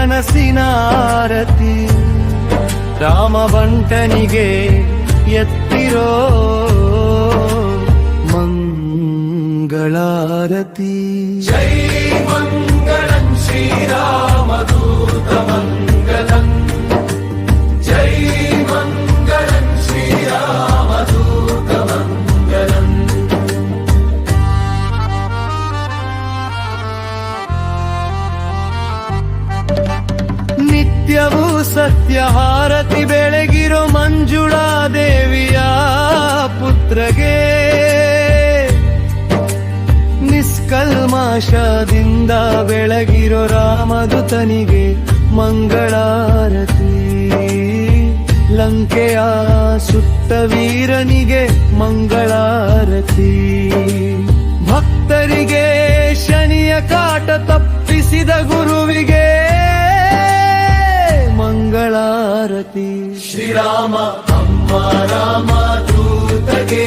ಕನಸಿನ ಆರತಿ ರಾಮಬಂಟನಿಗೆ ಎತ್ತಿರೋ ಮಂಗಳಾರತಿ. ಜೈ ಮಂಗಳಂ ಶ್ರೀರಾಮದೂತ ಮಂಗಲಂ. ಜೈ ಮಂಗಳಂ ಶ್ರೀರಾಮದೂತ ಮಂಗಲಂ. ನಿತ್ಯವೂ ಸತ್ಯ ಹಾರತಿ ಬೆಳಗಿರೋ ಮಂಜುಳಾ ದೇವಿಯ ಪುತ್ರಗೆ ನಿಷ್ಕಲ್ಮಾಷದಿಂದ ಬೆಳಗಿರೋ ರಾಮದುತನಿಗೆ ಮಂಗಳಾರತಿ. ಲಂಕೆಯ ಸುಟ್ಟ ವೀರನಿಗೆ ಮಂಗಳಾರತಿ. ಭಕ್ತರಿಗೆ ಶನಿಯ ಕಾಟ ತಪ್ಪಿಸಿದ ಗುರುವಿಗೆ ಮಂಗಳಾರತಿ. ಶ್ರೀರಾಮ ಅಮ್ಮ ರಾಮ ದೂತಗೆ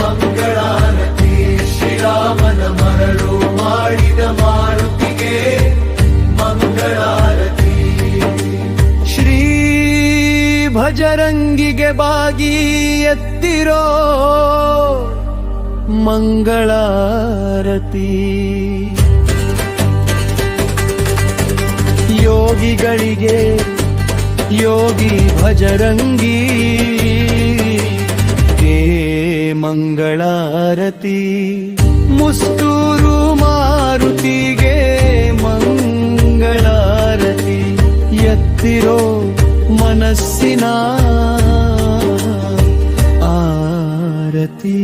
ಮಂಗಳಾರತಿ. ಶ್ರೀರಾಮನ ಮರಳು ಮಾಡಿದ ಮಾರುತಿಗೆ ಮಂಗಳಾರತಿ. ಶ್ರೀ ಭಜರಂಗಿಗೆ ಬಾಗಿ ಎತ್ತಿರೋ ಮಂಗಳಾರತಿ. ಯೋಗಿಗಳಿಗೆ ಯೋಗಿ ಭಜರಂಗಿ ಮಂಗಳಾರತಿ. ಮುಸ್ತೂರು ಮಾರುತಿಗೆ ಮಂಗಳಾರತಿ. ಎತ್ತಿರೋ ಮನಸ್ಸಿನ ಆರತಿ.